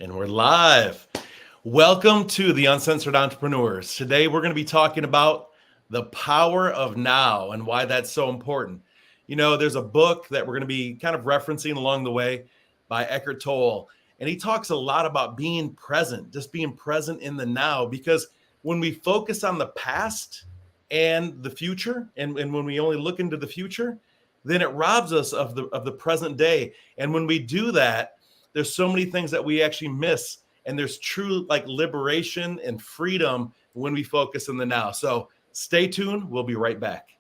And we're live. Welcome to the Uncensored Entrepreneurs. Today, we're going to be talking about the power of now and why that's so important. You know, there's a book that we're going to be kind of referencing along the way by Eckhart Tolle. And he talks a lot about being present, just being present in the now, because when we focus on the past and the future, and when we only look into the future, then it robs us of the present day. And when we do that, there's so many things that we actually miss, and there's true like liberation and freedom when we focus in the now. So stay tuned, we'll be right back.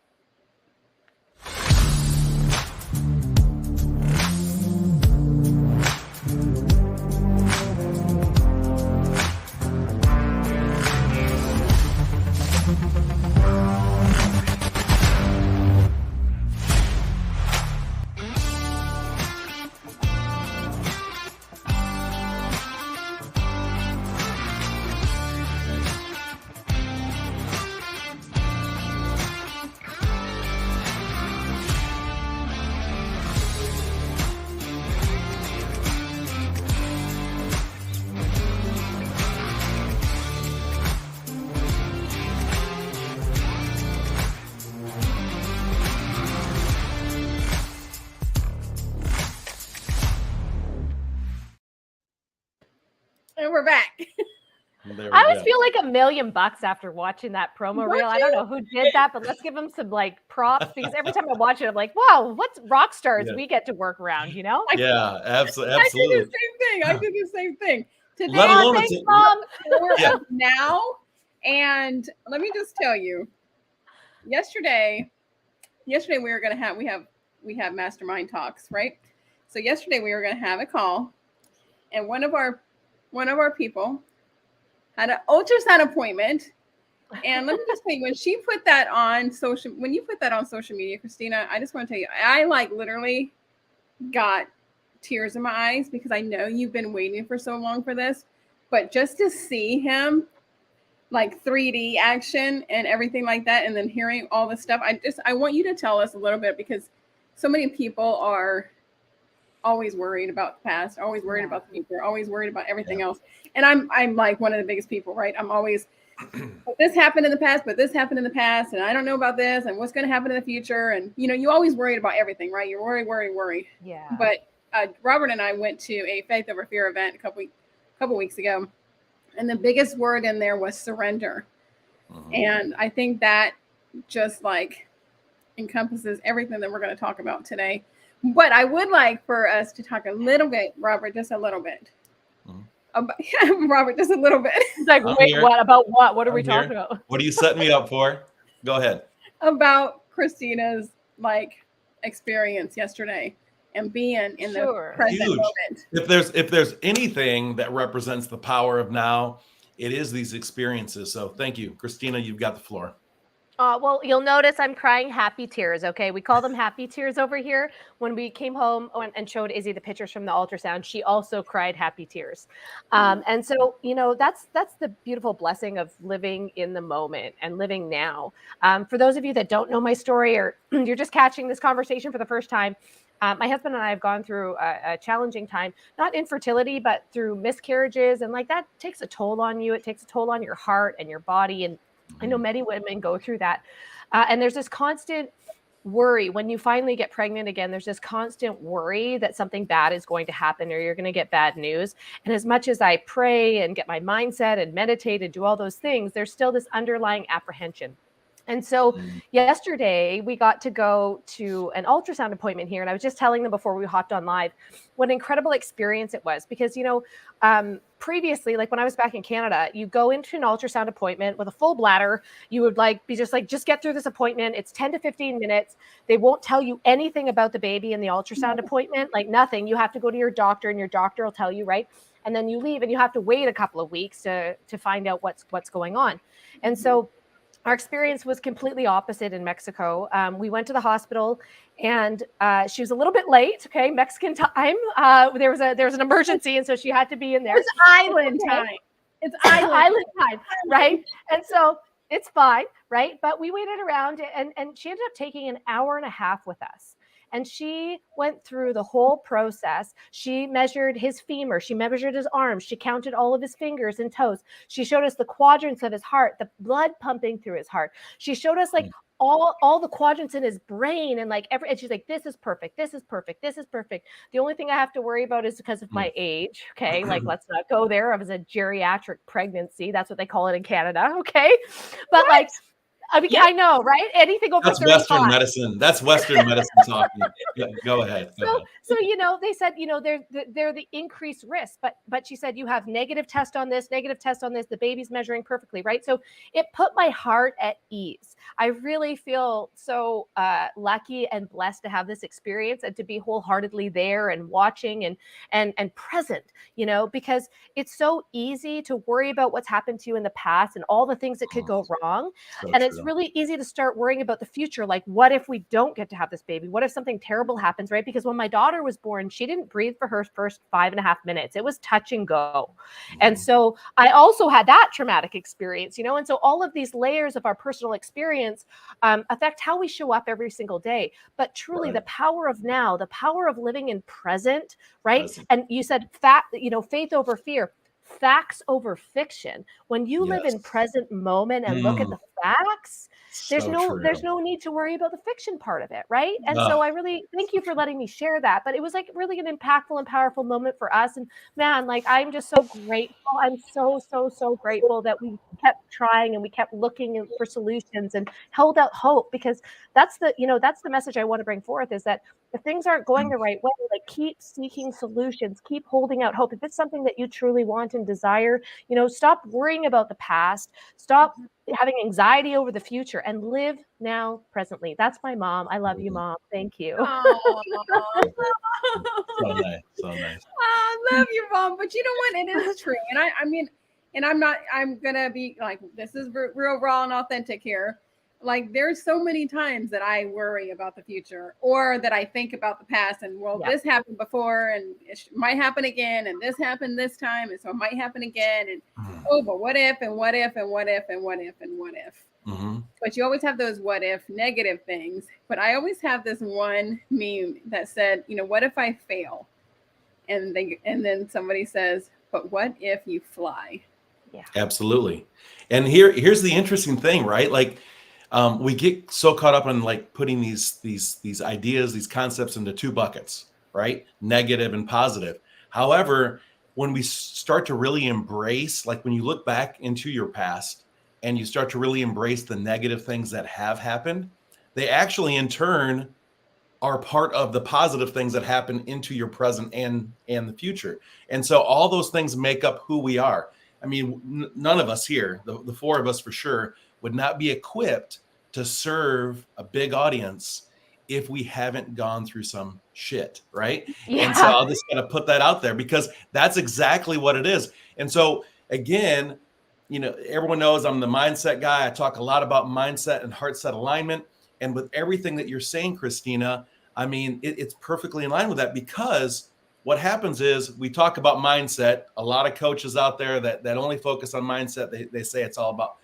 And we're back. I always feel like $1,000,000 after watching that promo reel. I don't know who did that, but let's give them some like props, because every time I watch it, I'm like, wow, what's rock stars we get to work around, you know? Yeah, absolutely. I did the same thing. Today, Let alone thanks, Mom. Of now. And let me just tell you, yesterday we have mastermind talks, right? So yesterday we were going to have a call, and one of our people had an ultrasound appointment. And let me just tell you, when you put that on social media, Christina, I just want to tell you, I like literally got tears in my eyes, because I know you've been waiting for so long for this, but just to see him like 3D action and everything like that, and then hearing all this stuff, I want you to tell us a little bit, because so many people are always worried about the past, always worried about the future, always worried about everything else. And I'm like one of the biggest people, right? I'm always, but this happened in the past, and I don't know about this, and what's going to happen in the future. And, you know, you always worried about everything, right? You're worry. Yeah. But Robert and I went to a Faith Over Fear event a couple weeks ago, and the biggest word in there was surrender. And I think that just like encompasses everything that we're going to talk about today. But I would like for us to talk a little bit, Robert, just a little bit. Robert, just a little bit. It's like, wait, what? About what? What are we talking about? What are you setting me up for? Go ahead. About Christina's like experience yesterday and being in the present moment. If there's anything that represents the power of now, it is these experiences. So thank you, Christina. You've got the floor. Well, you'll notice I'm crying happy tears, okay? We call them happy tears over here. When we came home and showed Izzy the pictures from the ultrasound, she also cried happy tears. And so, you know, that's the beautiful blessing of living in the moment and living now. For those of you that don't know my story, or you're just catching this conversation for the first time, my husband and I have gone through a challenging time, not infertility, but through miscarriages. And like that takes a toll on you. It takes a toll on your heart and your body. And I know many women go through that. And there's this constant worry when you finally get pregnant again. There's this constant worry that something bad is going to happen, or you're going to get bad news. And as much as I pray and get my mindset and meditate and do all those things, there's still this underlying apprehension. And so yesterday we got to go to an ultrasound appointment here. And I was just telling them before we hopped on live, what an incredible experience it was, because, you know, previously, like when I was back in Canada, you go into an ultrasound appointment with a full bladder. You would just get through this appointment. It's 10 to 15 minutes. They won't tell you anything about the baby in the ultrasound appointment, like nothing. You have to go to your doctor, and your doctor will tell you, right? And then you leave, and you have to wait a couple of weeks to find out what's going on. And so our experience was completely opposite in Mexico. We went to the hospital, and she was a little bit late. Okay, Mexican time. There was an emergency, and so she had to be in there. It's island time. It's island time, right? And so it's fine, right? But we waited around, and she ended up taking an hour and a half with us. And she went through the whole process. She measured his femur. She measured his arms. She counted all of his fingers and toes. She showed us the quadrants of his heart, the blood pumping through his heart. She showed us like all the quadrants in his brain, and like and she's like, this is perfect. This is perfect. This is perfect. The only thing I have to worry about is because of my age. Okay. Like, let's not go there. I was a geriatric pregnancy. That's what they call it in Canada. Okay. But like, I mean, I know, right? Anything over 35. Western medicine. That's Western medicine talking. Go ahead. So they said, they're the increased risk, but she said, you have negative test on this, the baby's measuring perfectly, right? So it put my heart at ease. I really feel so lucky and blessed to have this experience and to be wholeheartedly there and watching and present, because it's so easy to worry about what's happened to you in the past and all the things that could go wrong. And it's really easy to start worrying about the future. Like, what if we don't get to have this baby? What if something terrible happens, right? Because when my daughter was born, she didn't breathe for her first 5.5 minutes. It was touch and go. And so I also had that traumatic experience, and so all of these layers of our personal experience affect how we show up every single day. But truly the power of now, the power of living in present, right? And you said faith over fear. Facts over fiction. When you live in present moment and look at the facts, there's no need to worry about the fiction part of it, right? And so I really thank you for letting me share that. But it was like really an impactful and powerful moment for us. And man, like, I'm just so grateful. I'm so grateful that we kept trying and we kept looking for solutions and held out hope, because that's the message I want to bring forth, is that if things aren't going the right way, like, keep seeking solutions, keep holding out hope. If it's something that you truly want and desire, stop worrying about the past, stop having anxiety over the future, and live now presently. That's my mom. I love you, Mom. Thank you. So nice. I love you, Mom. But you know what? It is true. And I mean, and I'm gonna be like, this is real raw and authentic here. Like, there's so many times that I worry about the future, or that I think about the past, and this happened before and it might happen again, and this happened this time, and so it might happen again, and but what if, and what if, and what if, and what if, and what if. But you always have those what if negative things. But I always have this one meme that said, what if I fail? And then somebody says, but what if you fly? Yeah, absolutely. And here's the interesting thing, right? Like, we get so caught up in like putting these ideas, these concepts into two buckets, right? Negative and positive. However, when we start to really embrace, like when you look back into your past and you start to really embrace the negative things that have happened, they actually in turn are part of the positive things that happen into your present and the future. And so all those things make up who we are. I mean, none of us here, the four of us for sure, would not be equipped to serve a big audience if we haven't gone through some shit, right? Yeah. And so I'll just kind of put that out there, because that's exactly what it is. And so again, everyone knows I'm the mindset guy. I talk a lot about mindset and heart set alignment. And with everything that you're saying, Christina, I mean, it's perfectly in line with that, because what happens is we talk about mindset. A lot of coaches out there that only focus on mindset, they say it's all about,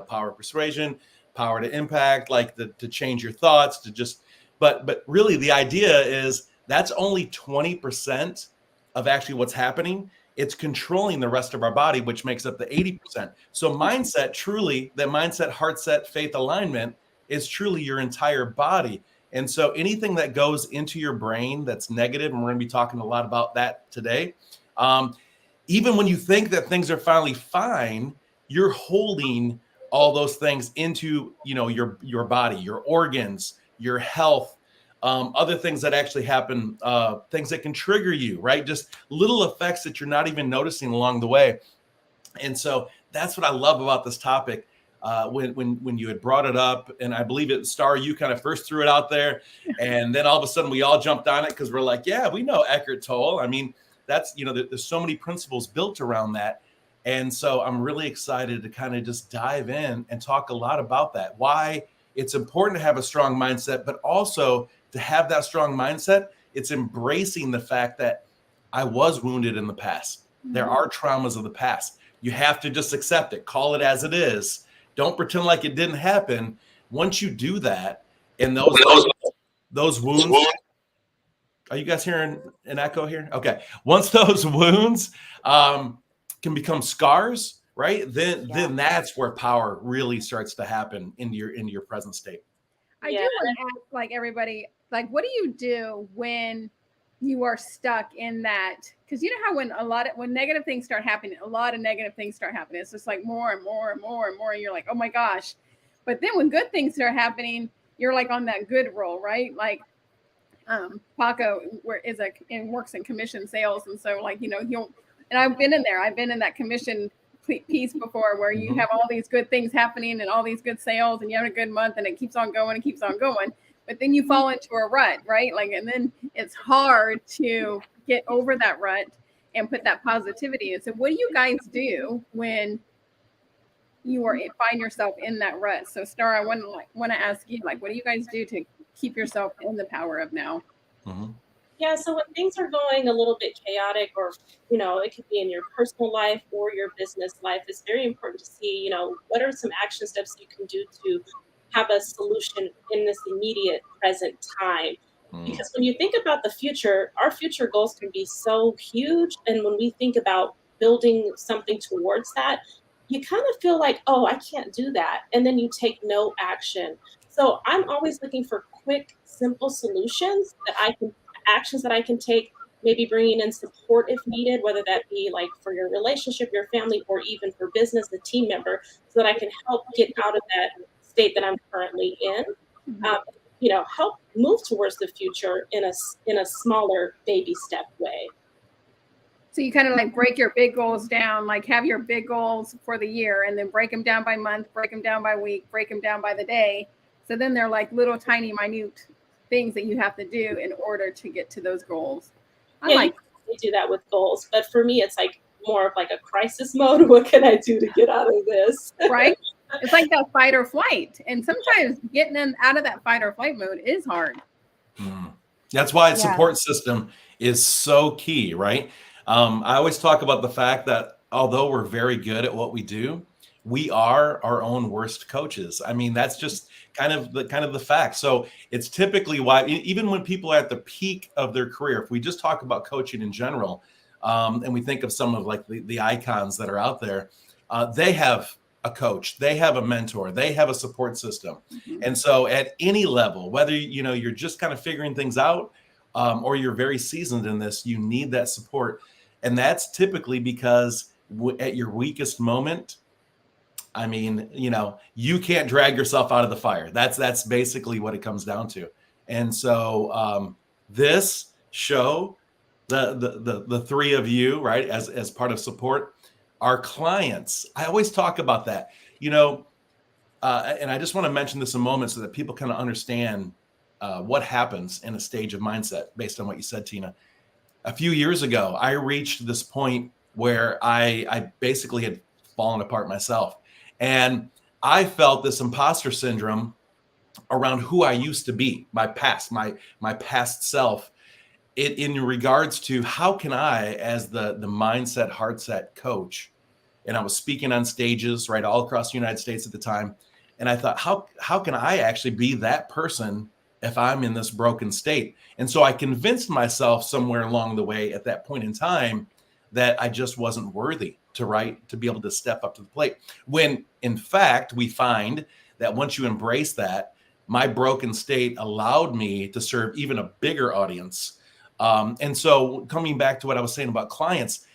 power of persuasion, power to impact, like to change your thoughts, to just, but really the idea is that's only 20% of actually what's happening. It's controlling the rest of our body, which makes up the 80%. So mindset, truly, that mindset, heart set, faith alignment is truly your entire body. And so anything that goes into your brain that's negative, and we're going to be talking a lot about that today, even when you think that things are finally fine, you're holding all those things into, your body, your organs, your health, other things that actually happen, things that can trigger you, right? Just little effects that you're not even noticing along the way. And so that's what I love about this topic. When you had brought it up, and I believe it, Star, you kind of first threw it out there, and then all of a sudden we all jumped on it because we're like, yeah, we know Eckhart Tolle. I mean, that's, there's so many principles built around that. And so I'm really excited to kind of just dive in and talk a lot about that, why it's important to have a strong mindset, but also to have that strong mindset, it's embracing the fact that I was wounded in the past. There are traumas of the past. You have to just accept it, call it as it is. Don't pretend like it didn't happen. Once you do that, and those wounds Are you guys hearing an echo here? Okay. Once those wounds can become scars, right? Then that's where power really starts to happen into your present state. I do want to ask, like, everybody, like, what do you do when you are stuck in that? Because you know how when negative things start happening, a lot of negative things start happening. It's just like more and more and more and more, and you're like, oh my gosh. But then when good things start happening, you're like on that good roll, right? Like Paco works in commission sales, and so like and I've been in there. I've been in that commission piece before where you have all these good things happening and all these good sales and you have a good month and it keeps on going and keeps on going, but then you fall into a rut, right? Like, and then it's hard to get over that rut and put that positivity in. So what do you guys do when you find yourself in that rut? So Star, I want to ask you, like, what do you guys do to keep yourself in the power of now? Yeah, so when things are going a little bit chaotic, or it could be in your personal life or your business life, it's very important to see what are some action steps you can do to have a solution in this immediate present time. Because when you think about the future, our future goals can be so huge, and when we think about building something towards that, you kind of feel like, oh, I can't do that, and then you take no action. So I'm always looking for quick, simple solutions actions that I can take, maybe bringing in support if needed, whether that be like for your relationship, your family, or even for business, a team member, so that I can help get out of that state that I'm currently in. Help move towards the future in a smaller baby step way. So you kind of like break your big goals down, like have your big goals for the year and then break them down by month, break them down by week, break them down by the day. So then they're like little tiny minute things that you have to do in order to get to those goals. You do that with goals, but for me, it's like more of like a crisis mode. What can I do to get out of this? Right? It's like that fight or flight. And sometimes getting them out of that fight or flight mode is hard. That's why support system is so key, right? I always talk about the fact that although we're very good at what we do, we are our own worst coaches. I mean, that's just kind of the fact. So it's typically why, even when people are at the peak of their career, if we just talk about coaching in general, and we think of some of like the icons that are out there, they have a coach, they have a mentor, they have a support system. And so at any level, whether you're just kind of figuring things out, or you're very seasoned in this, you need that support. And that's typically because at your weakest moment, I mean, you can't drag yourself out of the fire. That's basically what it comes down to. And so this show, the three of you, right, as part of support, our clients, I always talk about that, and I just want to mention this a moment so that people kind of understand what happens in a stage of mindset based on what you said, Tina. A few years ago, I reached this point where I basically had fallen apart myself. And I felt this imposter syndrome around who I used to be, my past self, in regards to how can I, as the mindset, heart set coach, and I was speaking on stages, right, all across the United States at the time. And I thought, how can I actually be that person if I'm in this broken state? And so I convinced myself somewhere along the way at that point in time that I just wasn't worthy to be able to step up to the plate. When in fact, we find that once you embrace that, my broken state allowed me to serve even a bigger audience. And so coming back to what I was saying about clients,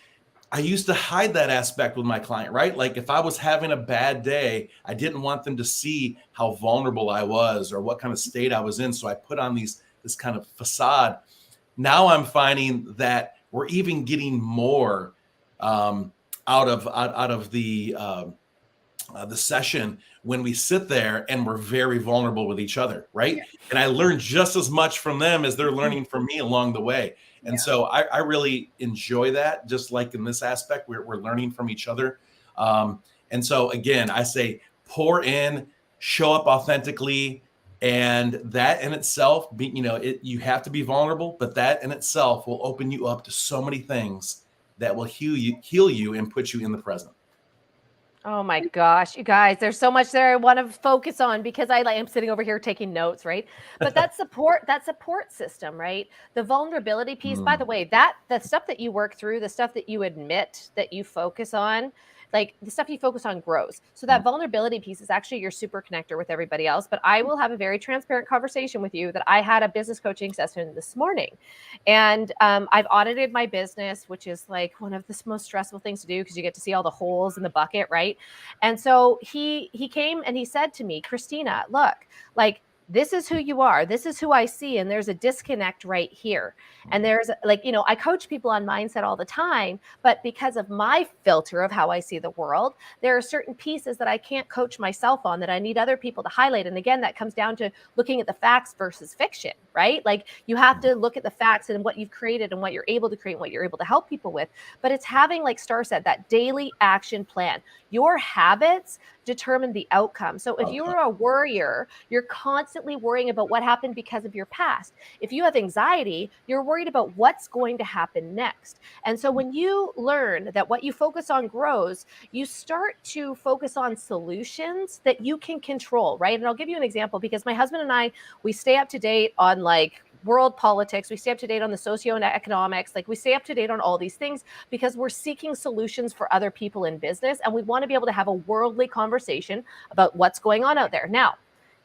I used to hide that aspect with my client, right? Like if I was having a bad day, I didn't want them to see how vulnerable I was or what kind of state I was in. So I put on this kind of facade. Now I'm finding that we're even getting more out of the session when we sit there and we're very vulnerable with each other, right? And I learn just as much from them as they're learning from me along the way. And so I really enjoy that, just like in this aspect, we're learning from each other. And so again, I say pour in, show up authentically, and that in itself, you have to be vulnerable, but that in itself will open you up to so many things that will heal you and put you in the present. Oh my gosh, you guys, there's so much there I want to focus on because I'm sitting over here taking notes, right? But that support system, right? The vulnerability piece, by the way, the stuff that you work through, the stuff that you admit that you focus on, like the stuff you focus on grows. So that vulnerability piece is actually your super connector with everybody else. But I will have a very transparent conversation with you that I had a business coaching session this morning. And I've audited my business, which is like one of the most stressful things to do because you get to see all the holes in the bucket, right? And so he came and he said to me, Christina, look, like, this is who you are. This is who I see. And there's a disconnect right here. And there's like, I coach people on mindset all the time, but because of my filter of how I see the world, there are certain pieces that I can't coach myself on that I need other people to highlight. And again, that comes down to looking at the facts versus fiction, right? Like you have to look at the facts and what you've created and what you're able to create and what you're able to help people with. But it's having, like Star said, that daily action plan. Your habits determine the outcome. So if you're a worrier, you're constantly worrying about what happened because of your past. If you have anxiety, you're worried about what's going to happen next. And so when you learn that what you focus on grows, you start to focus on solutions that you can control, right? And I'll give you an example because my husband and I, we stay up to date on like world politics. We stay up to date on the socioeconomics. Like we stay up to date on all these things because we're seeking solutions for other people in business. And we want to be able to have a worldly conversation about what's going on out there. Now,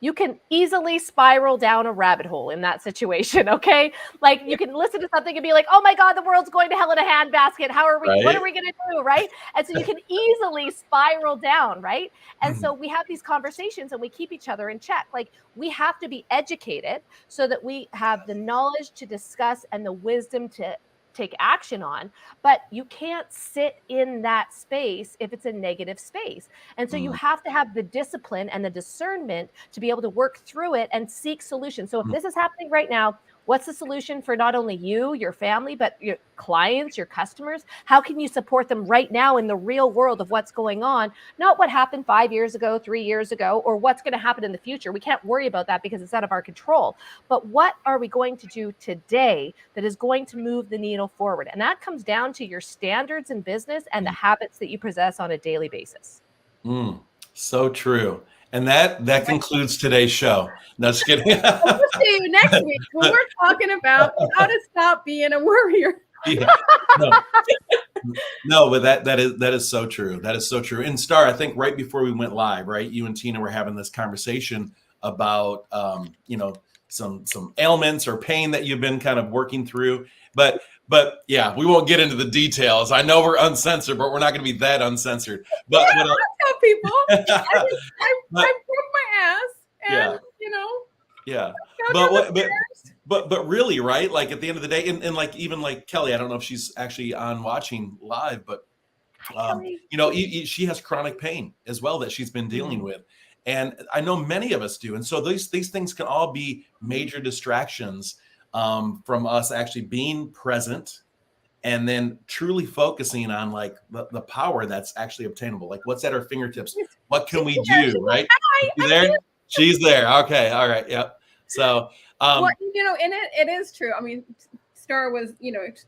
you can easily spiral down a rabbit hole in that situation, okay? Like you can listen to something and be like, oh my God, the world's going to hell in a handbasket. How are we, What are we gonna do, right? And so you can easily spiral down, right? And so we have these conversations and we keep each other in check. Like we have to be educated so that we have the knowledge to discuss and the wisdom to take action on, but you can't sit in that space if it's a negative space. And so you have to have the discipline and the discernment to be able to work through it and seek solutions. So if this is happening right now, what's the solution for not only you, your family, but your clients, your customers? How can you support them right now in the real world of what's going on? Not what happened 5 years ago, 3 years ago, or what's going to happen in the future. We can't worry about that because it's out of our control. But what are we going to do today that is going to move the needle forward? And that comes down to your standards in business and the habits that you possess on a daily basis. So true. And that concludes today's show. No, just kidding. We'll see you next week when we're talking about how to stop being a worrier. Yeah. No, but that is so true. That is so true. And Star, I think right before we went live, right, you and Tina were having this conversation about some ailments or pain that you've been kind of working through. But yeah, we won't get into the details. I know we're uncensored, but we're not going to be that uncensored. But I tell people I broke my ass, and yeah. But really, right? Like at the end of the day, and like even like Kelly, I don't know if she's actually on watching live, but she has chronic pain as well that she's been dealing with. And I know many of us do. And so these things can all be major distractions from us actually being present and then truly focusing on like the power that's actually obtainable. Like what's at our fingertips? What can we do, right? There? She's there. Okay. All right. Yep. So, and it is true. I mean, Star was,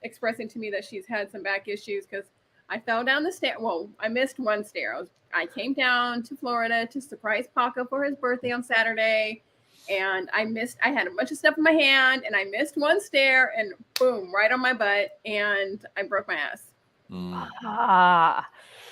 expressing to me that she's had some back issues because I fell down the stair. Well, I missed one stair. I came down to Florida to surprise Paco for his birthday on Saturday. And I had a bunch of stuff in my hand and I missed one stair and boom, right on my butt. And I broke my ass.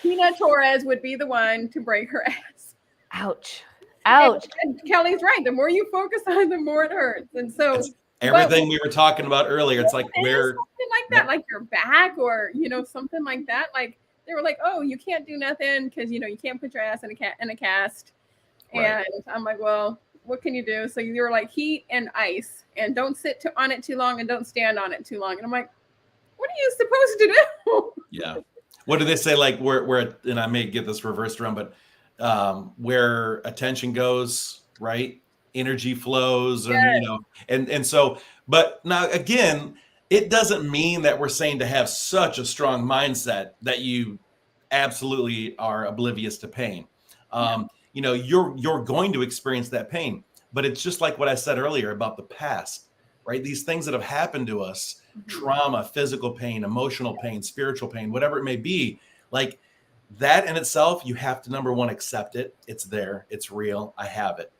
Tina Torres would be the one to break her ass. Ouch. And Kelly's right. The more you focus on it, the more it hurts. And so it's everything we were talking about earlier, it's like where something like that, like your back or, something like that. Like they were like, oh, you can't do nothing because, you can't put your ass in a cast. Right. And I'm like, well, what can you do? So you were like heat and ice and don't sit on it too long and don't stand on it too long. And I'm like, what are you supposed to do? Yeah. What do they say? Like where, and I may get this reversed around, but where attention goes, right? Energy flows and so, but now again, it doesn't mean that we're saying to have such a strong mindset that you absolutely are oblivious to pain. You're going to experience that pain, but it's just like what I said earlier about the past, right? These things that have happened to us, trauma, physical pain, emotional pain, spiritual pain, whatever it may be, like that in itself, you have to, number one, accept it. It's there. It's real. I have it.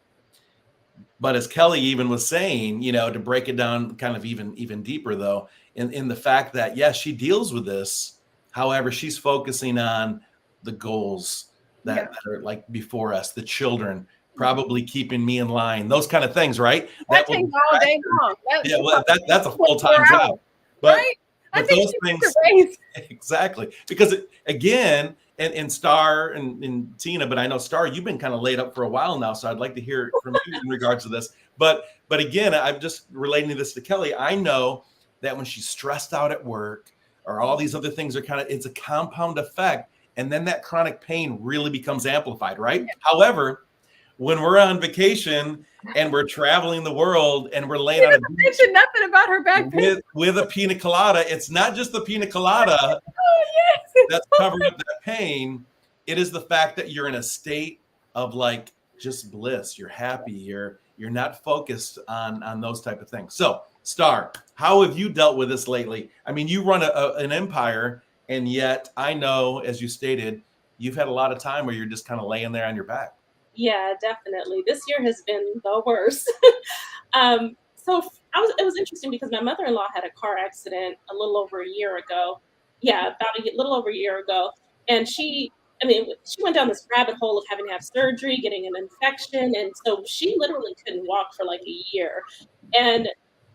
But as Kelly even was saying, to break it down kind of even deeper, though, in the fact that, yes, she deals with this. However, she's focusing on the goals that are like before us, the children, probably keeping me in line, those kind of things, right? That takes all day long. That's a full-time job. But, right? I but think those she things, raise. exactly. Because again, and Star and Tina, but I know Star, you've been kind of laid up for a while now, so I'd like to hear from you in regards to this. But again, I'm just relating this to Kelly. I know that when she's stressed out at work or all these other things are it's a compound effect, and then that chronic pain really becomes amplified, right? Yeah. However, when we're on vacation and we're traveling the world and we're laying on a beach, mention nothing about her back pain with a pina colada, it's not just the pina colada that's covering up that pain. It is the fact that you're in a state of like just bliss. You're happy. You're not focused on those type of things. So, Star, how have you dealt with this lately? I mean, you run an empire, and yet I know, as you stated, you've had a lot of time where you're just kind of laying there on your back. Yeah, definitely. This year has been the worst. It was interesting because my mother-in-law had a car accident a little over a year ago. Yeah, about little over a year ago. And she went down this rabbit hole of having to have surgery, getting an infection. And so she literally couldn't walk for like a year. And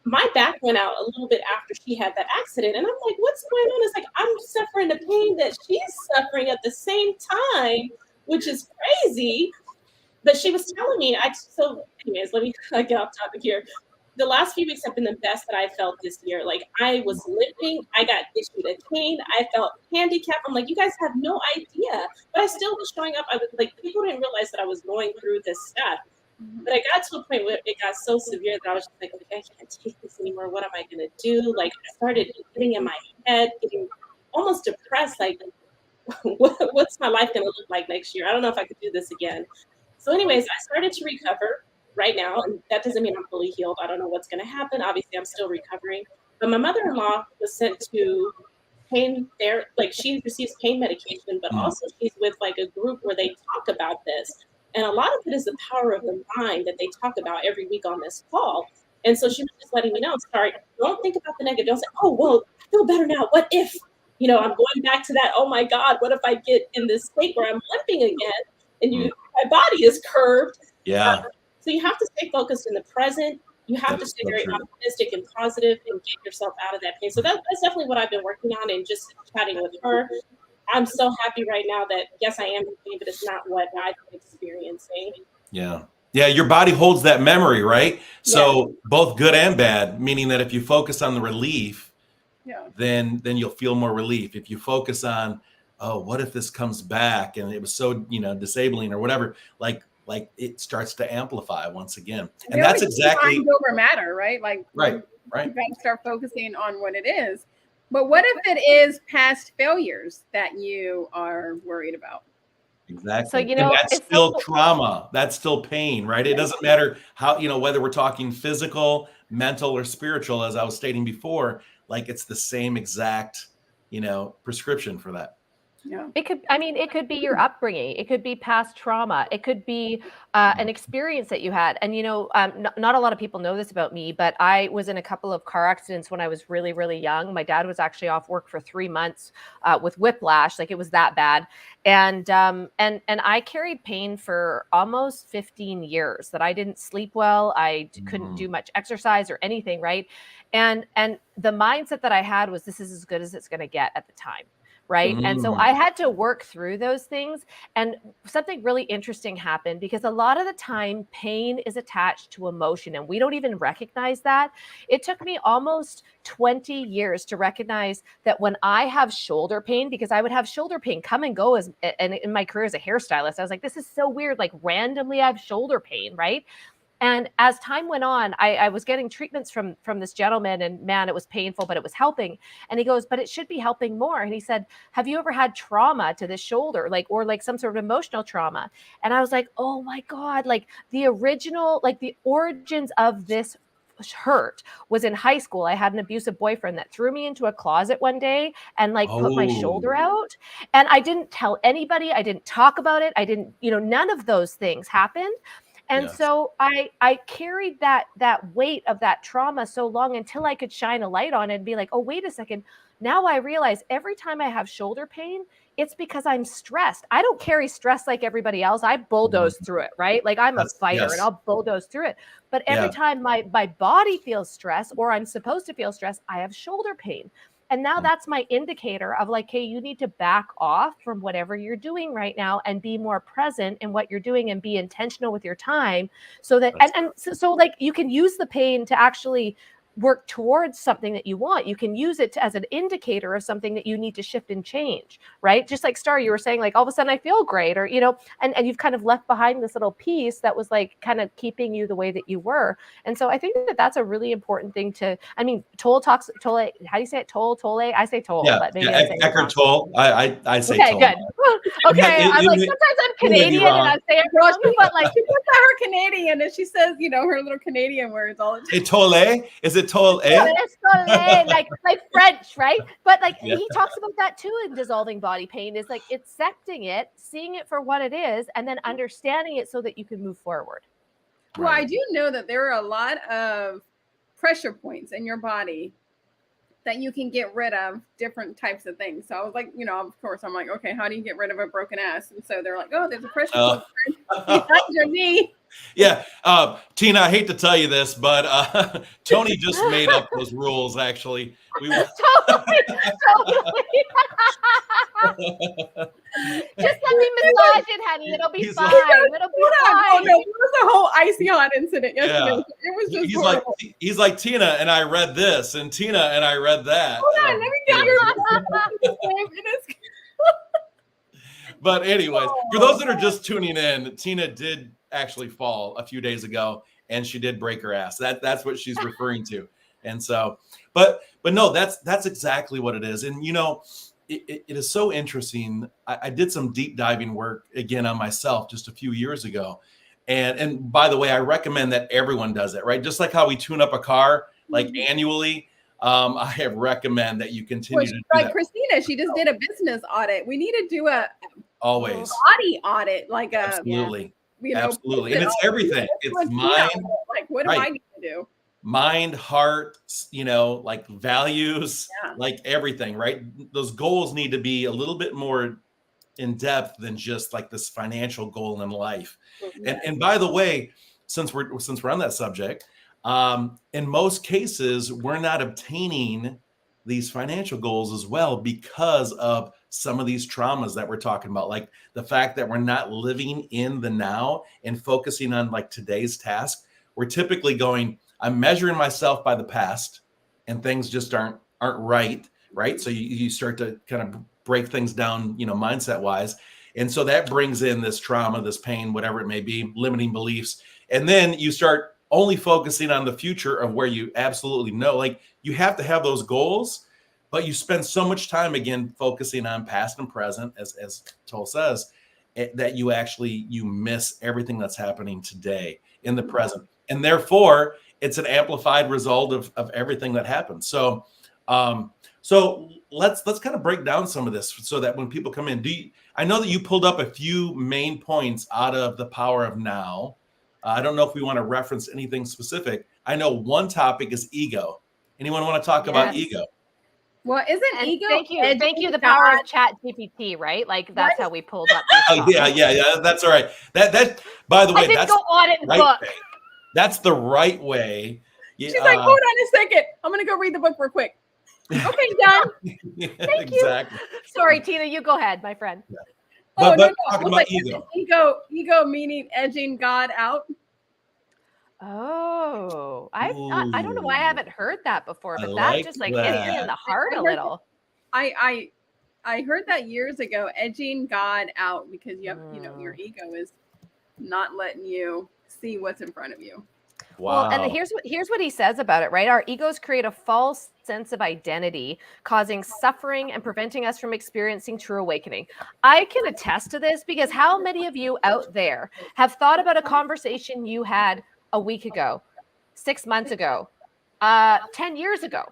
my back went out a little bit after she had that accident. And I'm like, what's going on? It's like, I'm suffering the pain that she's suffering at the same time, which is crazy. But she was telling me, anyways, let me get off topic here. The last few weeks have been the best that I felt this year. Like I was limping, I got issued a cane, I felt handicapped. I'm like, you guys have no idea. But I still was showing up. I was like, people didn't realize that I was going through this stuff. But I got to a point where it got so severe that I was just like, okay, I can't take this anymore. What am I gonna do? Like I started getting in my head, getting almost depressed, like what's my life gonna look like next year? I don't know if I could do this again. So anyways, I started to recover right now, and that doesn't mean I'm fully healed. I don't know what's going to happen. Obviously, I'm still recovering. But my mother-in-law was sent to pain therapy, like she receives pain medication, but also she's with like a group where they talk about this. And a lot of it is the power of the mind that they talk about every week on this call. And so she was just letting me know, sorry, don't think about the negative. Don't say, oh, well, I feel better now. What if, I'm going back to that, oh my God, what if I get in this state where I'm limping again? And my body is curved. Yeah. So you have to stay focused in the present. You have to stay very optimistic and positive and get yourself out of that pain. So that's definitely what I've been working on, and just chatting with her. I'm so happy right now that, yes, I am in pain, but it's not what I've been experiencing. Yeah. Yeah, your body holds that memory, right? So both good and bad, meaning that if you focus on the relief, then you'll feel more relief. If you focus on, oh, what if this comes back and it was so, disabling or whatever, like it starts to amplify once again. And that's exactly mind over matter, right? Like, right. You got to start focusing on what it is. But what if it is past failures that you are worried about? Exactly. So, and that's still trauma. That's still pain, right? It doesn't matter how, whether we're talking physical, mental, or spiritual, as I was stating before, like it's the same exact, prescription for that. Yeah. It could be your upbringing. It could be past trauma. It could be an experience that you had. And, not a lot of people know this about me, but I was in a couple of car accidents when I was really, really young. My dad was actually off work for 3 months with whiplash. Like it was that bad. And I carried pain for almost 15 years that I didn't sleep well. I couldn't do much exercise or anything. Right. And the mindset that I had was, this is as good as it's going to get at the time. Right. And so I had to work through those things. And something really interesting happened, because a lot of the time pain is attached to emotion and we don't even recognize that. It took me almost 20 years to recognize that when I have shoulder pain, because I would have shoulder pain come and go and in my career as a hairstylist, I was like, this is so weird. Like randomly I have shoulder pain. Right. And as time went on, I was getting treatments from this gentleman, and man, it was painful, but it was helping. And he goes, but it should be helping more. And he said, have you ever had trauma to this shoulder, or some sort of emotional trauma? And I was like, oh my God, like the origins of this hurt was in high school. I had an abusive boyfriend that threw me into a closet one day and like put my shoulder out, and I didn't tell anybody. I didn't talk about it. I didn't, none of those things happened. And Yes. so I carried that weight of that trauma so long until I could shine a light on it and be like, oh, wait a second. Now I realize every time I have shoulder pain, it's because I'm stressed. I don't carry stress like everybody else. I bulldoze through it, right? Like I'm a fighter and I'll bulldoze through it. But every time my body feels stress, or I'm supposed to feel stress, I have shoulder pain. And now that's my indicator of like, hey, you need to back off from whatever you're doing right now and be more present in what you're doing and be intentional with your time, so that, so like you can use the pain to actually work towards something that you want. You can use it as an indicator of something that you need to shift and change, right? Just like Star, you were saying, like all of a sudden I feel great, or, and you've kind of left behind this little piece that was like kind of keeping you the way that you were. And so I think that that's a really important thing to, Tolle, how do you say it? Tolle? I say Tolle, but maybe I'm saying Eckhart Tolle. I say okay, Tolle. good. Okay, I'm like, sometimes I'm Canadian and I say it wrong, but like she puts out her Canadian and she says, her little Canadian words all the time. Hey, Tolle? Is it Tolle? like French, right? But like he talks about that too in Dissolving Body Pain, is like accepting it, seeing it for what it is, and then understanding it so that you can move forward. Well, I do know that there are a lot of pressure points in your body that you can get rid of different types of things. So I was like, of course, I'm like, okay, how do you get rid of a broken ass? And so they're like, oh, there's a pressure point behind your knee. Yeah. Tina, I hate to tell you this, but Tony just made up those rules, actually. Totally. Just let me massage it, honey. It'll be fine. It'll be fine. Oh, no, it was a whole icy hot incident yesterday. Yeah. It was just he's like, Tina, and I read this, and Tina, and I read that. Hold on, let me get your But anyways, for those that are just tuning in, Tina did actually fall a few days ago, and she did break her ass. That's what she's referring to. And so, but no, that's exactly what it is. And it is so interesting. I did some deep diving work again on myself just a few years ago. And by the way, I recommend that everyone does it, right? Just like how we tune up a car like annually. I have recommend that you continue to do like that. Christina, she just did a business audit. We need to do a always body audit, like absolutely. Absolutely. And it's everything. It's mind. Like, what do I need to do? Mind, heart, like values, like everything, right? Those goals need to be a little bit more in depth than just like this financial goal in life. And by the way, since we're on that subject, in most cases, we're not obtaining these financial goals as well because of some of these traumas that we're talking about, like the fact that we're not living in the now and focusing on like today's task. We're typically going, I'm measuring myself by the past, and things just aren't right. So you start to kind of break things down, mindset wise. And so that brings in this trauma, this pain, whatever it may be, limiting beliefs. And then you start only focusing on the future of where you absolutely know, like you have to have those goals, but you spend so much time again focusing on past and present, as Tolle says, that you miss everything that's happening today in the present. And therefore, it's an amplified result of everything that happens. So let's kind of break down some of this so that when people come in, I know that you pulled up a few main points out of The Power of Now. I don't know if we want to reference anything specific. I know one topic is ego. Anyone want to talk about ego? Well, isn't ego? Thank you. The power of Chat GPT, right? Like that's how we pulled up. Oh yeah. That's all right. That by the way, that's go audit the book. Way. That's the right way. Yeah, she's like, hold on a second. I'm gonna go read the book real quick. Okay, done. Thank you. Sorry, Tina, you go ahead, my friend. Yeah. But talking about ego. Ego meaning edging God out. Oh, I don't know why I haven't heard that before, but that just like hits me in the heart a little. I heard that years ago, edging God out, because you have, your ego is not letting you see what's in front of you. Wow. Well, and here's what he says about it, right? Our egos create a false sense of identity, causing suffering and preventing us from experiencing true awakening. I can attest to this because how many of you out there have thought about a conversation you had a week ago, 6 months ago, 10 years ago,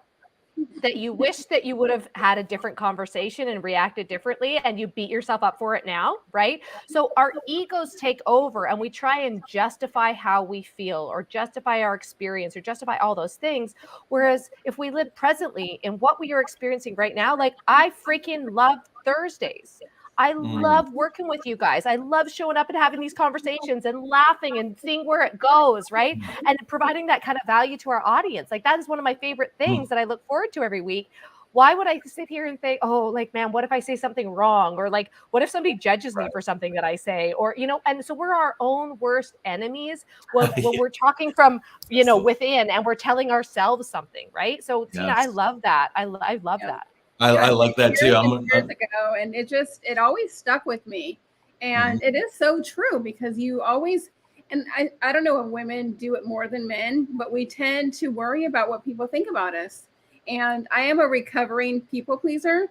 that you wish that you would have had a different conversation and reacted differently, and you beat yourself up for it now, right? So our egos take over and we try and justify how we feel or justify our experience or justify all those things. Whereas if we live presently in what we are experiencing right now, like I freaking love Thursdays. I love working with you guys. I love showing up and having these conversations and laughing and seeing where it goes, right? And providing that kind of value to our audience. Like that is one of my favorite things that I look forward to every week. Why would I sit here and think, oh, like, man, what if I say something wrong? Or like, what if somebody judges me for something that I say? Or, you know, and so we're our own worst enemies when we're talking from, you know, within and we're telling ourselves something, right? So Tina, I love that. I love that. I like that too. Years ago, and it always stuck with me, and it is so true because you always, and I don't know if women do it more than men, but we tend to worry about what people think about us. And I am a recovering people pleaser,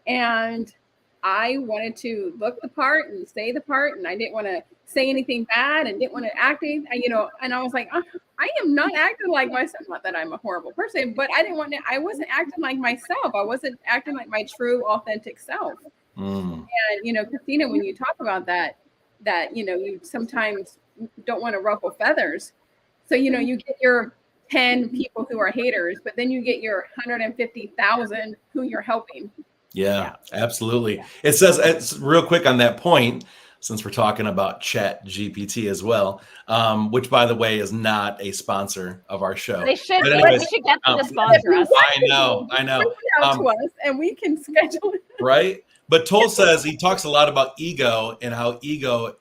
and I wanted to look the part and say the part, and I didn't want to say anything bad and didn't want to act, you know, and I was like, I am not acting like myself. Not that I'm a horrible person, but I wasn't acting like myself. I wasn't acting like my true, authentic self. And, you know, Christina, when you talk about that, you know, you sometimes don't want to ruffle feathers. So, you know, you get your 10 people who are haters, but then you get your 150,000 who you're helping. Yeah, absolutely. Yeah. It says, it's real quick on that point, since we're talking about Chat GPT as well, which by the way is not a sponsor of our show. They should, anyways, they should get them to sponsor us. I know. Out to us and we can schedule it. Right. But Tolle says he talks a lot about ego and how ego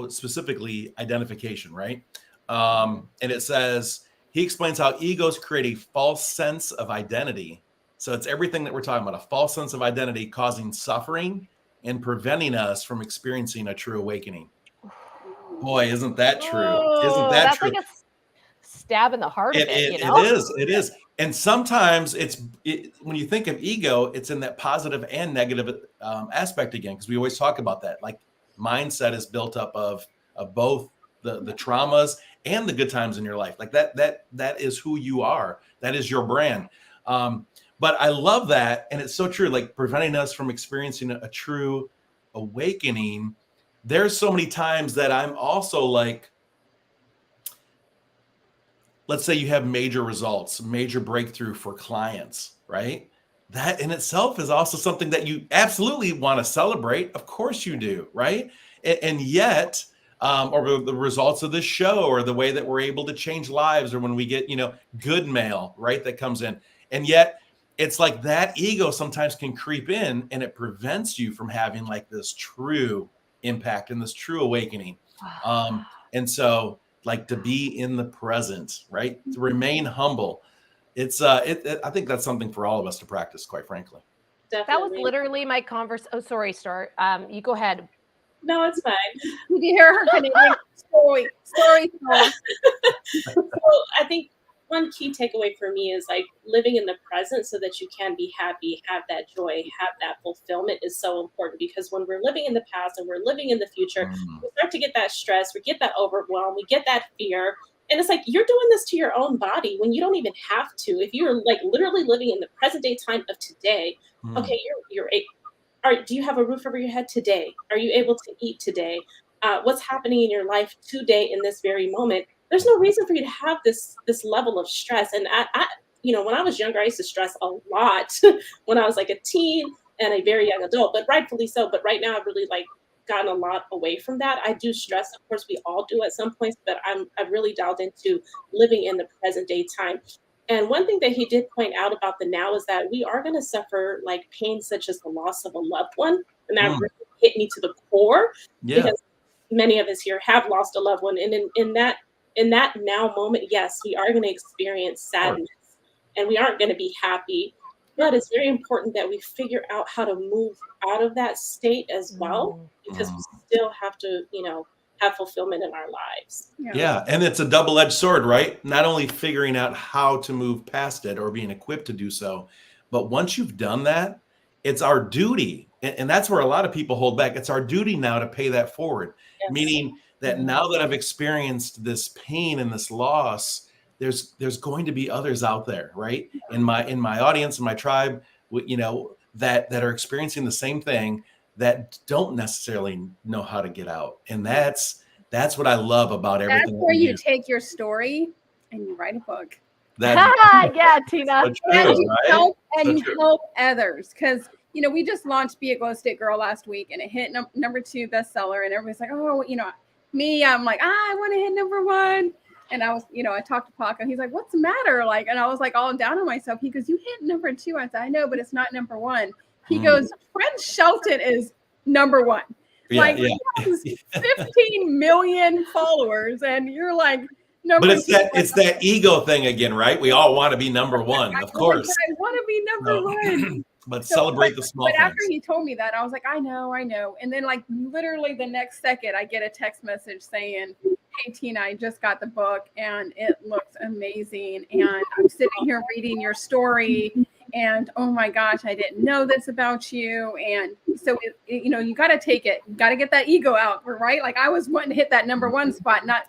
specifically identification, right? And it says, he explains how egos create a false sense of identity. So it's everything that we're talking about, a false sense of identity causing suffering and preventing us from experiencing a true awakening. Boy, isn't that true? Isn't that that's true? Like a stab in the heart of it, you know? It is. And sometimes when you think of ego, it's in that positive and negative aspect again, because we always talk about that. Like mindset is built up of both the traumas and the good times in your life. Like that is who you are. That is your brand. But I love that. And it's so true, like preventing us from experiencing a true awakening. There's so many times that I'm also like, let's say you have major results, major breakthrough for clients, right? That in itself is also something that you absolutely want to celebrate. Of course you do, right? And yet, or the results of this show, or the way that we're able to change lives, or when we get, you know, good mail, right, that comes in. And yet it's like that ego sometimes can creep in and it prevents you from having like this true impact and this true awakening. And so like to be in the present, right? To remain humble. It's I think that's something for all of us to practice, quite frankly. Definitely. That was literally my Oh, sorry, Star. You go ahead. No, it's fine. Did you hear her Canadian story? So I think one key takeaway for me is like living in the present so that you can be happy, have that joy, have that fulfillment is so important, because when we're living in the past and we're living in the future, we start to get that stress, we get that overwhelm, we get that fear. And it's like, you're doing this to your own body when you don't even have to. If you're like literally living in the present day time of today, okay, do you have a roof over your head today? Are you able to eat today? What's happening in your life today in this very moment? There's no reason for you to have this level of stress. And I you know, when I was younger, I used to stress a lot when I was like a teen and a very young adult, but rightfully so. But right now I've really like gotten a lot away from that. I do stress, of course, we all do at some points, but I've really dialed into living in the present day time. And one thing that he did point out about the now is that we are going to suffer like pain such as the loss of a loved one. And that really hit me to the core, because many of us here have lost a loved one. And in that now moment, yes, we are going to experience sadness and we aren't going to be happy. But it's very important that we figure out how to move out of that state as well, because we still have to, you know, have fulfillment in our lives. Yeah. And it's a double-edged sword, right? Not only figuring out how to move past it or being equipped to do so, but once you've done that, it's our duty. And that's where a lot of people hold back. It's our duty now to pay that forward, meaning that now that I've experienced this pain and this loss, there's going to be others out there, right? In my audience, in my tribe, that are experiencing the same thing, that don't necessarily know how to get out. And that's what I love about everything. That's where you take your story and you write a book. Yeah, Tina. So true, right? You help others, because we just launched Be a Glow Stick Girl last week, and it hit number 2 bestseller, and everybody's like, oh, me, I'm like, I want to hit number 1. And I was, I talked to Paco. He's like, what's the matter? And I was like, all down on myself. He goes, you hit number 2. I said, I know, but it's not number 1. He goes, Fred Shelton is number 1. He has 15 million followers, and you're like, number but 2. it's that ego thing again, right? We all want to be number 1, of course. I want to be number 1. But celebrate the small things. But after he told me that, I was like, I know. And then literally the next second, I get a text message saying, hey, Tina, I just got the book and it looks amazing. And I'm sitting here reading your story, and oh my gosh, I didn't know this about you. And so, you got to take it. You got to get that ego out, right? I was wanting to hit that number 1 spot, not,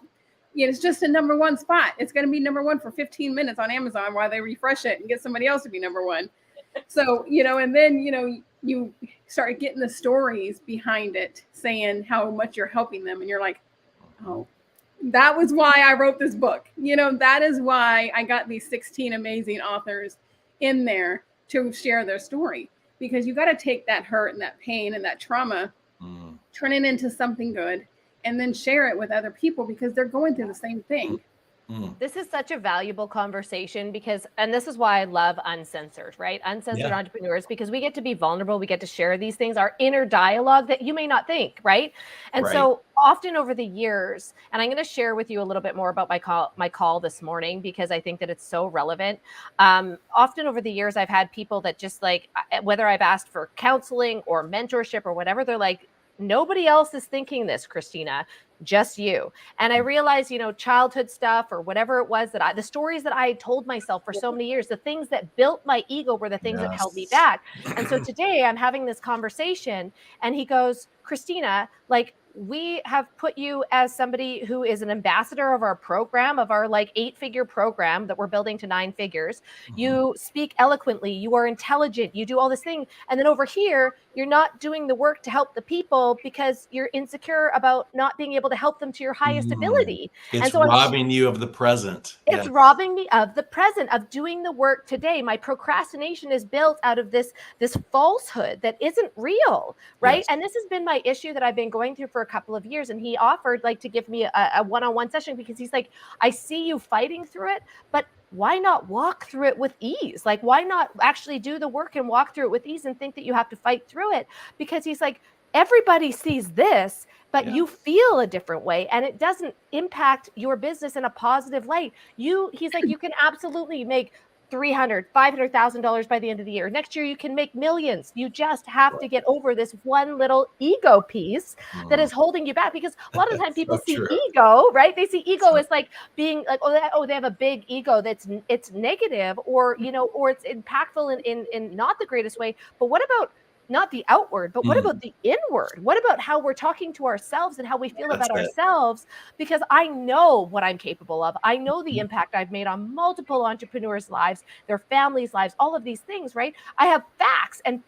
it's just a number 1 spot. It's going to be number 1 for 15 minutes on Amazon while they refresh it and get somebody else to be number 1. So, and then, you start getting the stories behind it saying how much you're helping them. And you're like, oh, that was why I wrote this book. That is why I got these 16 amazing authors in there to share their story, because you got to take that hurt and that pain and that trauma, turn it into something good, and then share it with other people, because they're going through the same thing. This is such a valuable conversation and this is why I love Uncensored, right? Uncensored Entrepreneurs, because we get to be vulnerable. We get to share these things, our inner dialogue that you may not think, right? And so often over the years, and I'm going to share with you a little bit more about my call this morning, because I think that it's so relevant. Often over the years, I've had people that just whether I've asked for counseling or mentorship or whatever, they're like, nobody else is thinking this, Christina, just you. And I realized, childhood stuff or whatever it was the stories that I told myself for so many years, the things that built my ego were the things that held me back. And so today I'm having this conversation, and he goes, Christina, we have put you as somebody who is an ambassador of our program, of our 8-figure program that we're building to 9 figures. You speak eloquently, you are intelligent, you do all this thing. And then over here, you're not doing the work to help the people because you're insecure about not being able to help them to your highest ability. It's robbing you of the present. It's robbing me of the present, of doing the work today. My procrastination is built out of this falsehood that isn't real, right? And this has been my issue that I've been going through for a couple of years. And he offered to give me a one-on-one session, because he's like, I see you fighting through it, but why not walk through it with ease? Why not actually do the work and walk through it with ease and think that you have to fight through it? Because he's like, everybody sees this, but you feel a different way, and it doesn't impact your business in a positive light. He's like, you can absolutely make $300,000, $500,000 by the end of the year. Next year, you can make millions. You just have to get over this one little ego piece that is holding you back. Because a lot of the time people see ego, right? They see ego as being they have a big ego it's negative, or or it's impactful in not the greatest way. But what about not the outward, but what about the inward? What about how we're talking to ourselves and how we feel about ourselves? Because I know what I'm capable of. I know the impact I've made on multiple entrepreneurs' lives, their families' lives, all of these things, right? I have facts and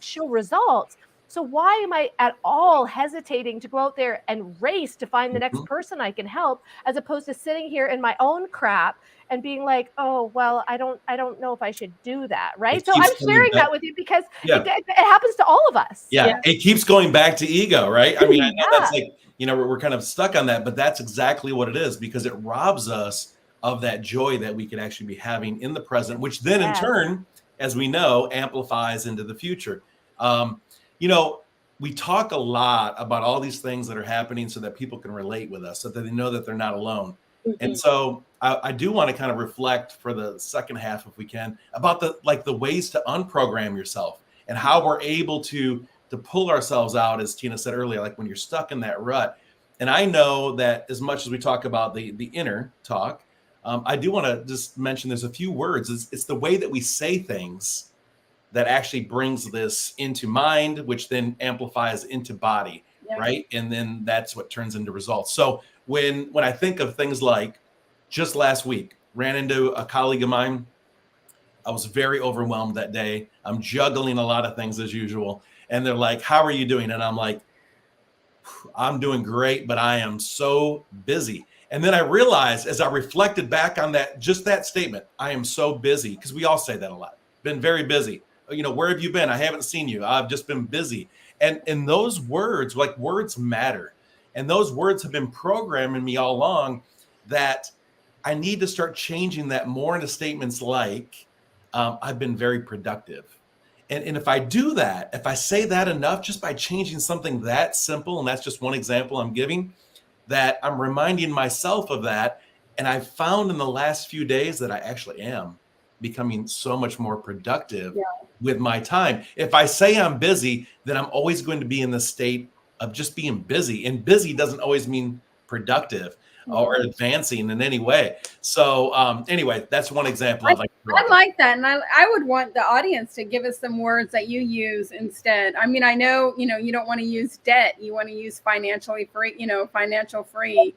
show results. So why am I at all hesitating to go out there and race to find the next person I can help, as opposed to sitting here in my own crap and being like, oh, well, I don't know if I should do that, right? So I'm sharing that with you because it happens to all of us. It keeps going back to ego, right? I mean, I know that's we're kind of stuck on that, but that's exactly what it is, because it robs us of that joy that we could actually be having in the present, which then in turn, as we know, amplifies into the future. We talk a lot about all these things that are happening so that people can relate with us, so that they know that they're not alone. And so I do want to kind of reflect for the second half, if we can, about the ways to unprogram yourself and how we're able to pull ourselves out, as Tina said earlier, when you're stuck in that rut. And I know that as much as we talk about the inner talk, I do want to just mention there's a few words. It's the way that we say things that actually brings this into mind, which then amplifies into body, right? And then that's what turns into results. So when I think of things like just last week, ran into a colleague of mine. I was very overwhelmed that day. I'm juggling a lot of things as usual. And they're like, how are you doing? And I'm like, I'm doing great, but I am so busy. And then I realized as I reflected back on that, just that statement, I am so busy, because we all say that a lot. Been very busy. You know, where have you been? I haven't seen you. I've just been busy. And those words, like, words matter. And those words have been programming me all along that I need to start changing that more into statements like, I've been very productive. And if I do that, if I say that enough, just by changing something that simple, and that's just one example I'm giving, that I'm reminding myself of that. And I've found in the last few days that I actually am becoming so much more productive with my time. If I say I'm busy, then I'm always going to be in the state of just being busy. And busy doesn't always mean productive or advancing in any way. So anyway, that's one example. I like that. And I would want the audience to give us some words that you use instead. I mean, I know, you don't want to use debt. You want to use financially free, financial free,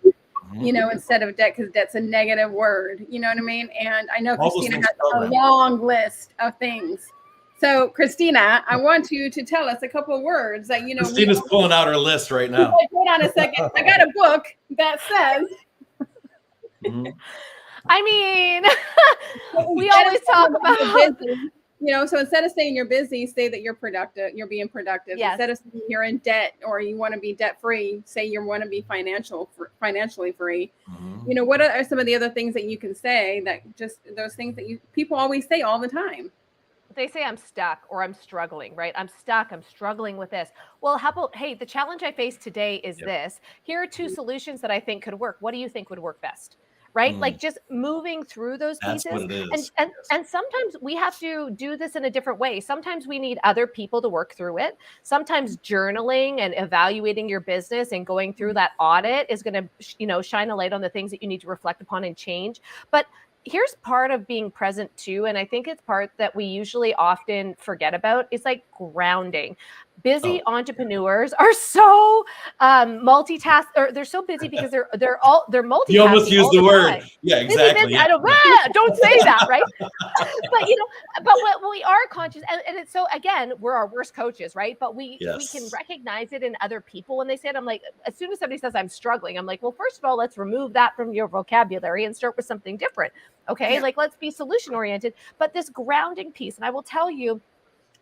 instead of debt, because debt's a negative word. You know what I mean? And I know Christina has a long list of things. So, Christina, I want you to tell us a couple of words that, Christina's pulling out her list right now. Hold on a second. I got a book that says. I mean, we always talk about busy, so instead of saying you're busy, say that you're productive. You're being productive. Yes. Instead of saying you're in debt or you want to be debt free, say you want to be financially free. What are some of the other things that you can say, that just those things that people always say all the time? They say I'm stuck or I'm struggling, right? I'm stuck. I'm struggling with this. Well, how about, hey, the challenge I face today is this. Here are 2 solutions that I think could work. What do you think would work best? Right? Like, just moving through those pieces. That's what it is. And sometimes we have to do this in a different way. Sometimes we need other people to work through it. Sometimes journaling and evaluating your business and going through that audit is going to, shine a light on the things that you need to reflect upon and change. But here's part of being present too. And I think it's part that we usually often forget about, is like grounding. Busy entrepreneurs are so multitask, or they're so busy because they're multitasking. You almost used the word. Yeah, exactly. Busy. I don't say that, right? but what we are conscious, and it's so, again, we're our worst coaches, right? But we can recognize it in other people when they say it. I'm like, as soon as somebody says I'm struggling, I'm like, well, first of all, let's remove that from your vocabulary and start with something different. Okay, like, let's be solution oriented. But this grounding piece, and I will tell you,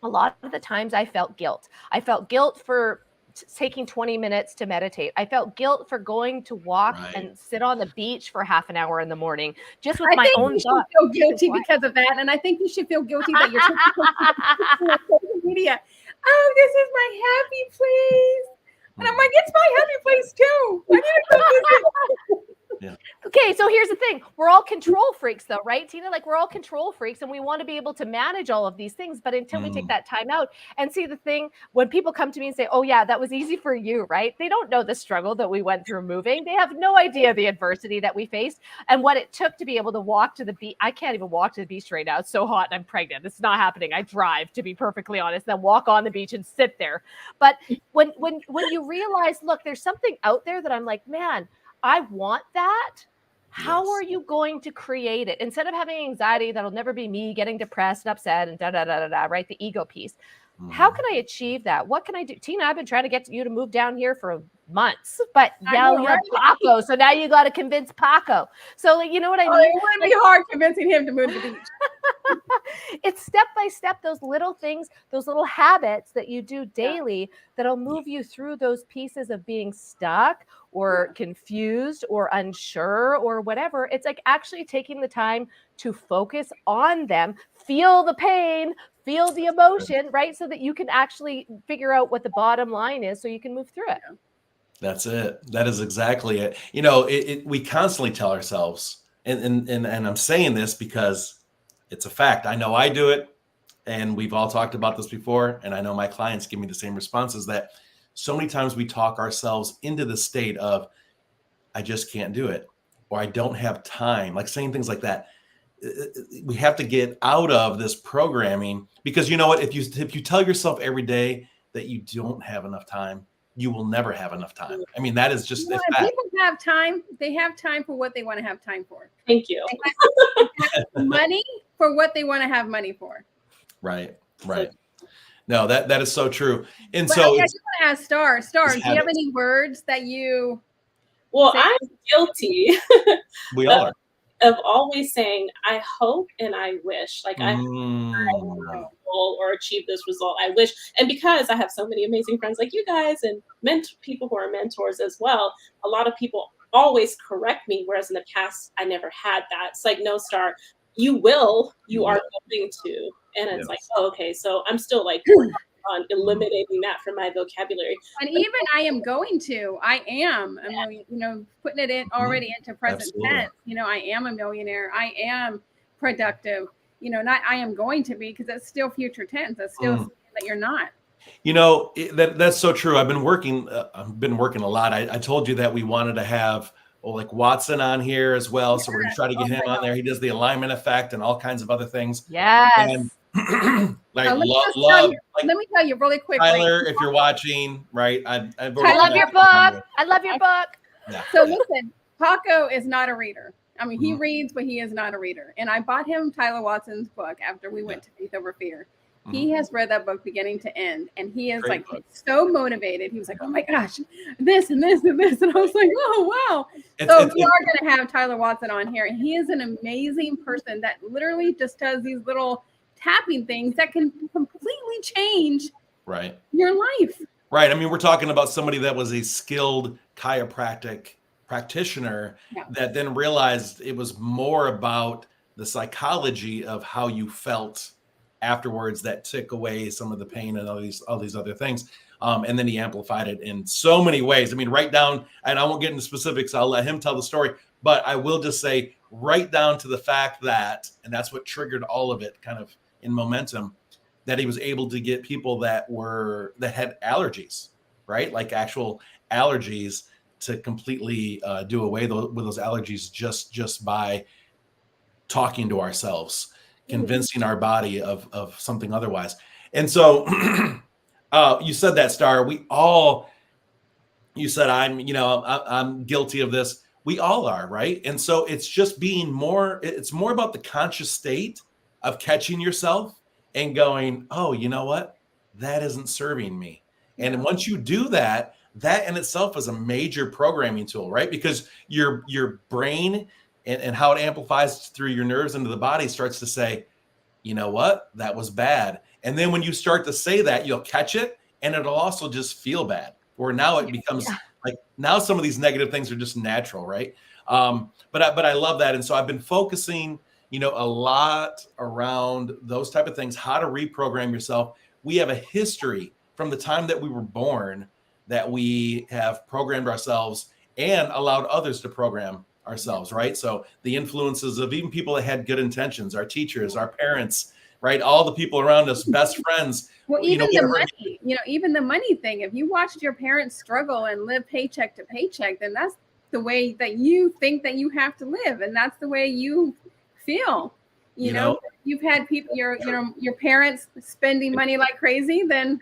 a lot of the times I felt guilt. I felt guilt for taking 20 minutes to meditate. I felt guilt for going to walk and sit on the beach for half an hour in the morning, just with my own thoughts. I think you should feel guilty because of that. And I think you should feel guilty that you're on social media. Oh, this is my happy place. And I'm like, it's my happy place too. I need to go visit. Okay, so here's the thing. We're all control freaks though, right, Tina? Like, we're all control freaks and we want to be able to manage all of these things. But until we take that time out and see the thing, when people come to me and say, oh yeah, that was easy for you, right? They don't know the struggle that we went through moving. They have no idea the adversity that we faced and what it took to be able to walk to the beach. I can't even walk to the beach right now. It's so hot and I'm pregnant. It's not happening. I drive, to be perfectly honest, then walk on the beach and sit there. But when you realize, look, there's something out there that I'm like, man, I want that. How are you going to create it? Instead of having anxiety, that'll never be me, getting depressed and upset and right? The ego piece. How can I achieve that? What can I do? Tina, I've been trying to get you to move down here for months, but now you have Paco. So now you got to convince Paco. So, like, you know what I mean? It wouldn't be hard convincing him to move to the beach. It's step by step, those little things, those little habits that you do daily that'll move you through those pieces of being stuck or confused or unsure or whatever. It's like actually taking the time to focus on them, feel the pain, feel the emotion, right? So that you can actually figure out what the bottom line is so you can move through it. That's it. That is exactly it. We constantly tell ourselves, and I'm saying this because it's a fact. I know I do it, and we've all talked about this before, and I know my clients give me the same responses, that so many times we talk ourselves into the state of, I just can't do it, or I don't have time, like saying things like that. We have to get out of this programming, because you know what? If you tell yourself every day that you don't have enough time, you will never have enough time. I mean, that is just people have time. They have time for what they want to have time for. Thank you. They have money for what they want to have money for. Right. No, that is so true. And But so I do want to ask Star, do you have habits. any words that you Well, say? I'm guilty We all are. of always saying, I hope and I wish. Like, I goal or achieve this result. I wish. And because I have so many amazing friends like you guys and people who are mentors as well, a lot of people always correct me, whereas in the past, I never had that. It's like, no, Star, you are going to. And it's like, oh, okay. So I'm still like working on eliminating that from my vocabulary. And even I am going to, I am, putting it in already into present tense. I am a millionaire. I am productive. Not I am going to be, because that's still future tense. That's still something that you're not. That's so true. I've been working a lot. I told you that we wanted to have like Watson on here as well. So we're going to try to get him on there. He does the alignment effect and all kinds of other things. Yes. And let me tell you really quick, Tyler, if you're watching, right? I love your book. I love your book. Yeah. So listen, Paco is not a reader. I mean, he reads, but he is not a reader. And I bought him Tyler Watson's book after we went to Faith Over Fear. He has read that book beginning to end, and he is so motivated. He was like, "Oh my gosh, this and this and this," and I was like, "Oh wow!" So we are going to have Tyler Watson on here, and he is an amazing person that literally just does these little tapping things that can completely change your life. Right. I mean, we're talking about somebody that was a skilled chiropractic practitioner that then realized it was more about the psychology of how you felt afterwards that took away some of the pain and all these other things. And then he amplified it in so many ways. I mean, right down, and I won't get into specifics, I'll let him tell the story, but I will just say right down to the fact that, and that's what triggered all of it kind of in momentum, that he was able to get people that had allergies, right? Like actual allergies, to completely do away with those allergies just by talking to ourselves, convincing our body of something otherwise. And so you said that, Star, you said I'm guilty of this. We all are, right? And so it's just it's more about the conscious state of catching yourself and going, oh, you know what? That isn't serving me. And once you do that in itself is a major programming tool, right? Because your brain and how it amplifies through your nerves into the body starts to say, you know what, that was bad. And then when you start to say that, you'll catch it, and it'll also just feel bad. Or now it becomes like, now some of these negative things are just natural, right? But I love that. And so I've been focusing, a lot around those type of things, how to reprogram yourself. We have a history from the time that we were born that we have programmed ourselves and allowed others to program ourselves, right? So the influences of even people that had good intentions, our teachers, our parents, right? All the people around us, best friends. Well, even even the money thing, if you watched your parents struggle and live paycheck to paycheck, then that's the way that you think that you have to live. And that's the way you feel. You know, you've had people, your parents spending money like crazy, then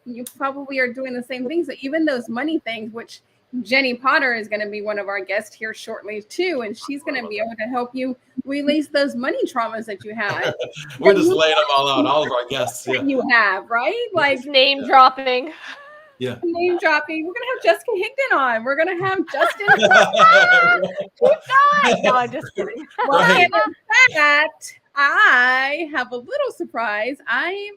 you probably are doing the same things. So even those money things, which Jenny Potter is going to be one of our guests here shortly too, and she's going to be able to help you release those money traumas that you have. We're just laying them all out, all of our guests. Yeah. You have, right? Like name dropping. Yeah. Name dropping. We're going to have Jessica Higdon on. We're going to have Justin. No, I'm just kidding. Well, and in fact, I have a little surprise. I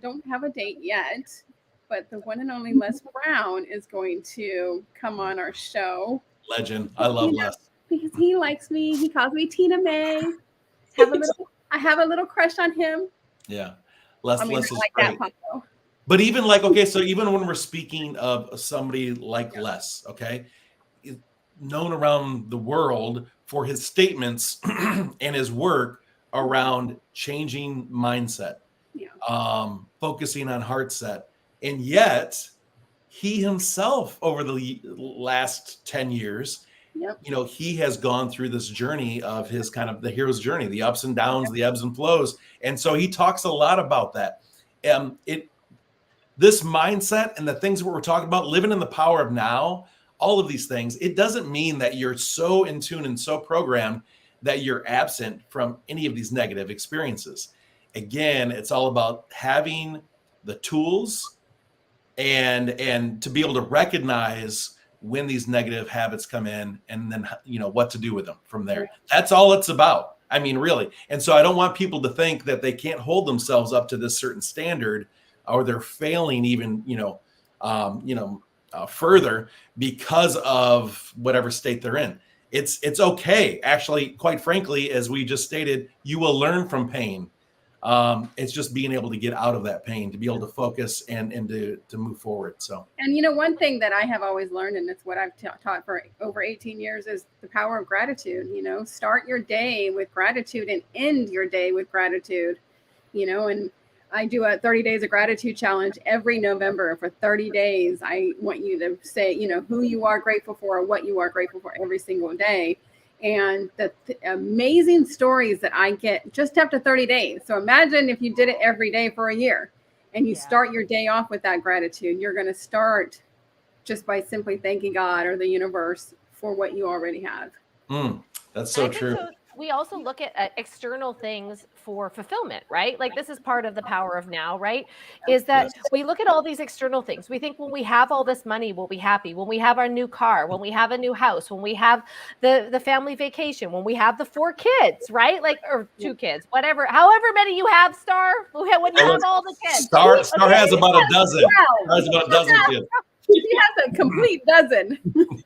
don't have a date yet, but the one and only Les Brown is going to come on our show. Legend. I love Les. Because he likes me. He calls me Tina May. I have a little crush on him. Yeah. Les is like great. that, Paco. But even so even when we're speaking of somebody like Les, okay, known around the world for his statements and his work around changing mindset, focusing on heart set. And yet he himself over the last 10 years, he has gone through this journey of his kind of the hero's journey, the ups and downs, the ebbs and flows. And so he talks a lot about that. This mindset and the things that we're talking about, living in the power of now, all of these things, it doesn't mean that you're so in tune and so programmed that you're absent from any of these negative experiences. Again, it's all about having the tools and to be able to recognize when these negative habits come in, and then, you know, what to do with them from there. That's all it's about. I mean, really. And so I don't want people to think that they can't hold themselves up to this certain standard, or they're failing even, further because of whatever state they're in. It's okay. Actually, quite frankly, as we just stated, you will learn from pain. It's just being able to get out of that pain, to be able to focus and to move forward. So, and you know, one thing that I have always learned, and it's what I've taught for over 18 years, is the power of gratitude. You know, start your day with gratitude and end your day with gratitude. You know, and I do a 30 days of gratitude challenge every November. For 30 days, I want you to say, you know, who you are grateful for or what you are grateful for every single day. And the amazing stories that I get just after 30 days. So imagine if you did it every day for a year, and you start your day off with that gratitude. You're going to start just by simply thanking God or the universe for what you already have. That's so true. So we also look at external things for fulfillment, right? Like, this is part of the power of now, right? Is that we look at all these external things. We think when we have all this money, we'll be happy. When we have our new car, when we have a new house, when we have the family vacation, when we have the 4 kids, right? Like, or 2 kids, whatever, however many you have, Star, when you have all the kids. Star has about a dozen. Star has about a dozen kids. She has a complete dozen.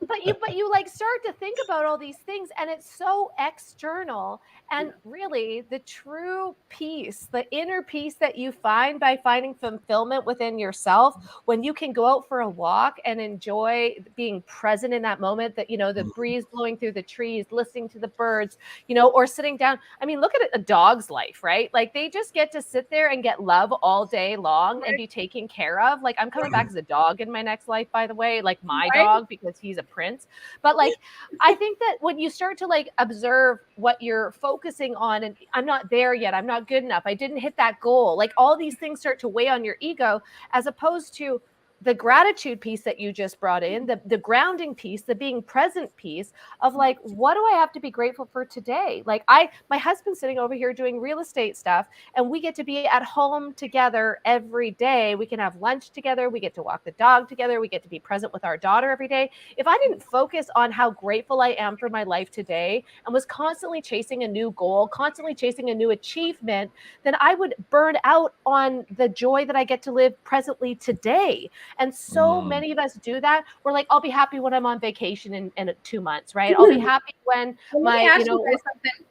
but you like start to think about all these things, and it's so external. And really, the true peace, the inner peace that you find by finding fulfillment within yourself, when you can go out for a walk and enjoy being present in that moment, that, you know, the breeze blowing through the trees, listening to the birds, you know, or sitting down. I mean, look at a dog's life, right? Like, they just get to sit there and get love all day long and be taken care of. Like, I'm coming back as a dog in my next life, by the way, like my dog, because he's a prince. But like, I think that when you start to like observe what you're focusing on, and I'm not there yet, I'm not good enough, I didn't hit that goal, like all these things start to weigh on your ego, as opposed to the gratitude piece that you just brought in, the grounding piece, the being present piece of like, what do I have to be grateful for today? Like, my husband's sitting over here doing real estate stuff, and we get to be at home together every day. We can have lunch together. We get to walk the dog together. We get to be present with our daughter every day. If I didn't focus on how grateful I am for my life today, and was constantly chasing a new goal, constantly chasing a new achievement, then I would burn out on the joy that I get to live presently today. And so many of us do that. We're like, I'll be happy when I'm on vacation in 2 months, right? I'll be happy when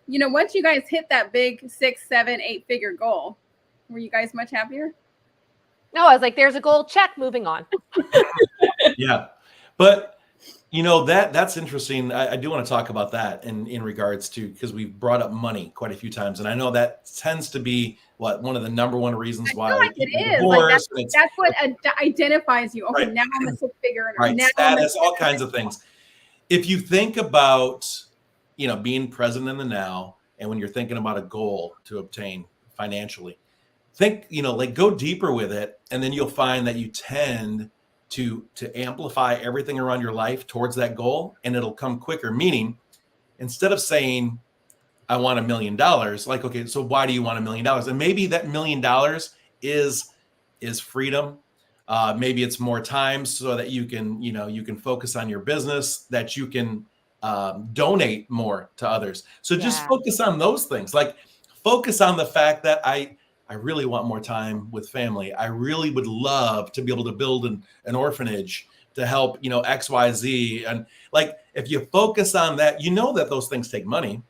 you know, once you guys hit that big 6, 7, 8 figure goal, were you guys much happier? No, I was like, there's a goal, check, moving on. Yeah. But you know, that's interesting. I do want to talk about that in regards to, because we've brought up money quite a few times, and I know that tends to be one of the number one reasons why. I feel like it is. Like that's what identifies you. Okay, now I'm a 6-figure earner. Right, now status, all kinds of things. If you think about, you know, being present in the now, and when you're thinking about a goal to obtain financially, think, you know, like, go deeper with it, and then you'll find that you tend to amplify everything around your life towards that goal, and it'll come quicker. Meaning, instead of saying, I want $1 million, like, okay, so why do you want $1 million? And maybe that $1 million is freedom. Maybe it's more time so that you can focus on your business, that you can donate more to others. So just focus on those things. Like, focus on the fact that I really want more time with family. I really would love to be able to build an orphanage to help, you know, XYZ. And like, if you focus on that, you know that those things take money.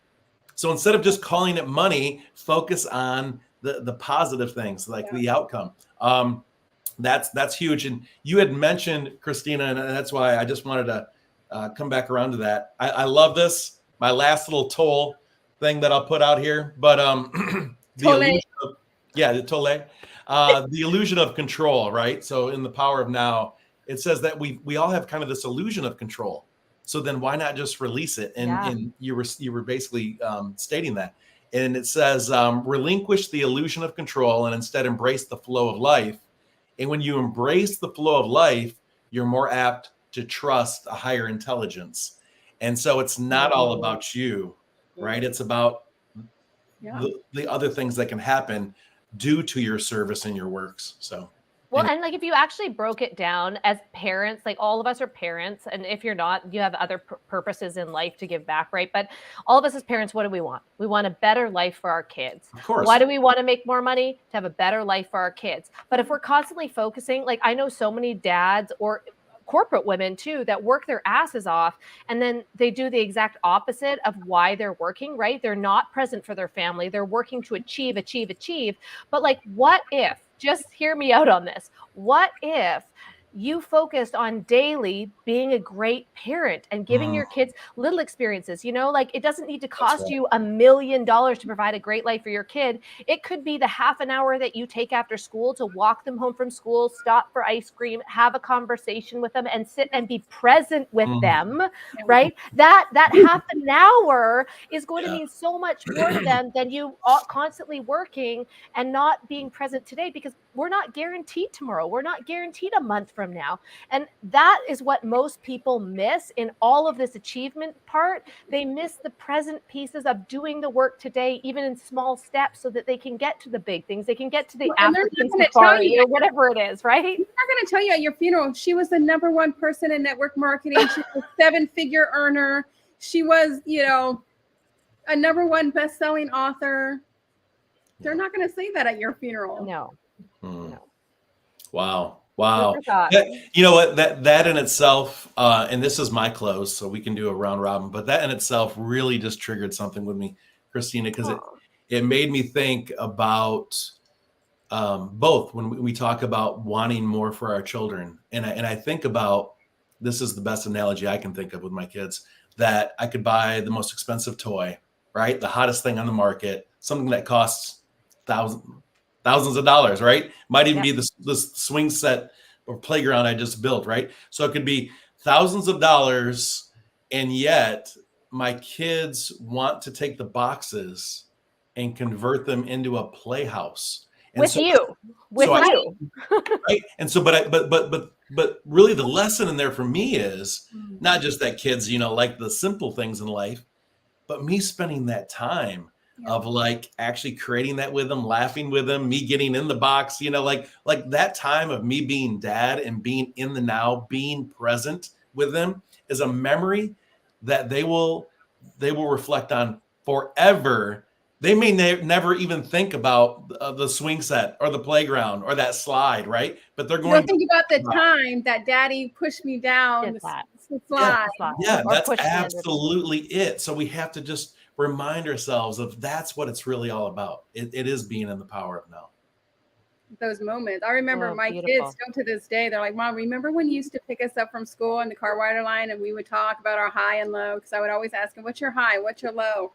So instead of just calling it money, focus on the positive things, like the outcome. That's huge. And you had mentioned, Christina, and that's why I just wanted to come back around to that. I love this. My last little Tolle thing that I'll put out here, but the Tolle, the illusion of control, right? So in the power of now, it says that we all have kind of this illusion of control. So then why not just release it? And you were basically stating that. And it says, relinquish the illusion of control and instead embrace the flow of life. And when you embrace the flow of life, you're more apt to trust a higher intelligence. And so it's not all about you, right? It's about the other things that can happen due to your service and your works. So well, and like if you actually broke it down as parents, like all of us are parents, and if you're not, you have other purposes in life to give back, right? But all of us as parents, what do we want? We want a better life for our kids. Of course. Why do we want to make more money? To have a better life for our kids. But if we're constantly focusing, like I know so many dads or corporate women too that work their asses off, and then they do the exact opposite of why they're working, right? They're not present for their family. They're working to achieve. But like, what if, just hear me out on this, what if you focused on daily being a great parent and giving your kids little experiences, like it doesn't need to cost you $1 million to provide a great life for your kid. It could be the half an hour that you take after school to walk them home from school, stop for ice cream, have a conversation with them and sit and be present with them, right? That half an hour is going to mean so much more to them than you constantly working and not being present today, because we're not guaranteed tomorrow. We're not guaranteed a month from now. And that is what most people miss in all of this achievement part. They miss the present pieces of doing the work today, even in small steps, so that they can get to the big things. They can get to the African safari or whatever it is, right? They're not going to tell you at your funeral, she was the #1 person in network marketing. She was a 7-figure earner. She was, a #1 best-selling author. They're not going to say that at your funeral. No. Wow. You know what? That in itself, and this is my close, so we can do a round robin, but that in itself really just triggered something with me, Christina, because it made me think about both when we talk about wanting more for our children. And I think about, this is the best analogy I can think of with my kids, that I could buy the most expensive toy, right? The hottest thing on the market, something that costs thousands of dollars, right? Might even be the swing set or playground I just built, right? So it could be thousands of dollars, and yet my kids want to take the boxes and convert them into a playhouse. And with you. Right? And so, but really the lesson in there for me is not just that kids, like the simple things in life, but me spending that time of like actually creating that with them, laughing with them, me getting in the box, like that time of me being dad and being in the now, being present with them is a memory that they will reflect on forever. They may never even think about the swing set or the playground or that slide, right? But they're going to think about the time that daddy pushed me down the slide. Yeah, that's absolutely it. So we have to just remind ourselves of that's what it's really all about. It is being in the power of now. Those moments. I remember my kids still to this day, they're like, Mom, remember when you used to pick us up from school in the car water line and we would talk about our high and low? Because I would always ask them, what's your high? What's your low?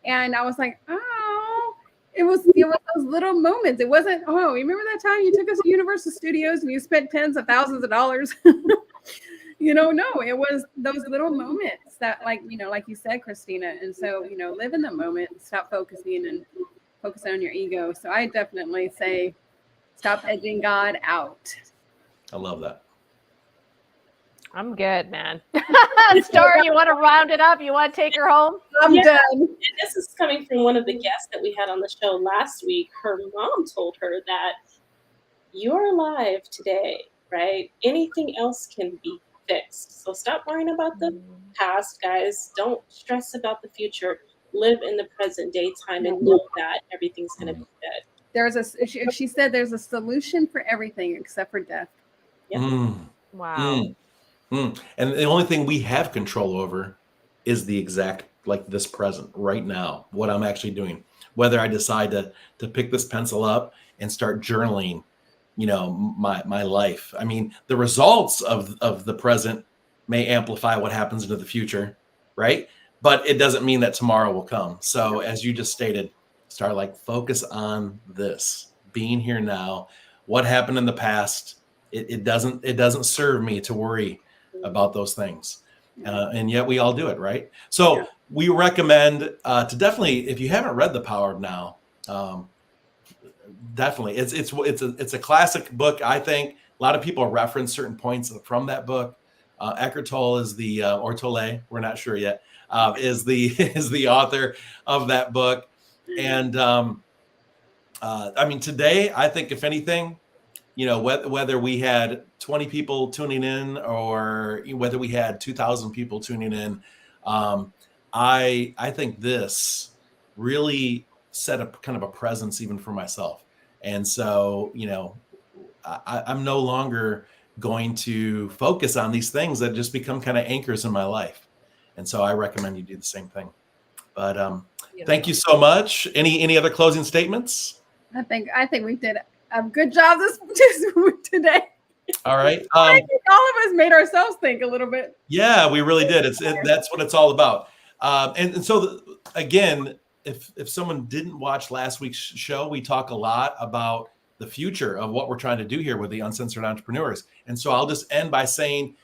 And I was like, oh, it was those little moments. It wasn't, oh, remember that time you took us to Universal Studios and you spent tens of thousands of dollars? No, it was those little moments that, like you said, Christina. And so, live in the moment, stop focusing on your ego. So I definitely say, stop edging God out. I love that. I'm good, man. Star, you want to round it up? You want to take her home? I'm done. And this is coming from one of the guests that we had on the show last week. Her mom told her that you're alive today, right? Anything else can be fixed. So stop worrying about the past, guys. Don't stress about the future. Live in the present day time and know that everything's going to be good. She said there's a solution for everything except for death. Yep. Wow. And the only thing we have control over is the exact, like this present right now, what I'm actually doing, whether I decide to pick this pencil up and start journaling, my life. I mean, the results of the present may amplify what happens into the future, right? But it doesn't mean that tomorrow will come. So as you just stated, start focus on this, being here now. What happened in the past, it doesn't serve me to worry about those things. And yet we all do it, right? So we recommend to definitely, if you haven't read The Power of Now, definitely it's a classic book. I think a lot of people reference certain points from that book. Eckhart Tolle is the or Tolle, we're not sure yet, is the author of that book. And I mean, today, I think if anything, whether we had 20 people tuning in or whether we had 2,000 people tuning in, I think this really set up kind of a presence even for myself. And so, I'm no longer going to focus on these things that just become kind of anchors in my life. And so I recommend you do the same thing. But thank you so much. Any other closing statements? I think we did a good job this today. All right. I think all of us made ourselves think a little bit. Yeah, we really did. That's what it's all about. And so again, if someone didn't watch last week's show, we talk a lot about the future of what we're trying to do here with the Uncensored Entrepreneurs. And so I'll just end by saying,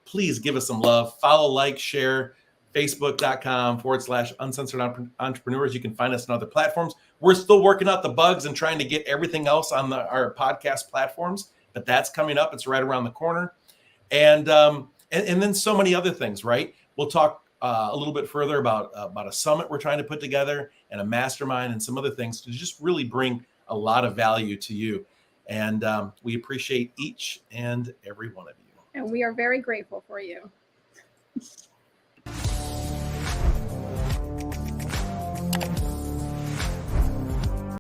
please give us some love, follow, like, share, facebook.com/uncensored entrepreneurs. You can find us on other platforms. We're still working out the bugs and trying to get everything else on our podcast platforms, but that's coming up. It's right around the corner. And then so many other things, right? We'll talk a little bit further about a summit we're trying to put together and a mastermind and some other things to just really bring a lot of value to you. And we appreciate each and every one of you. And we are very grateful for you.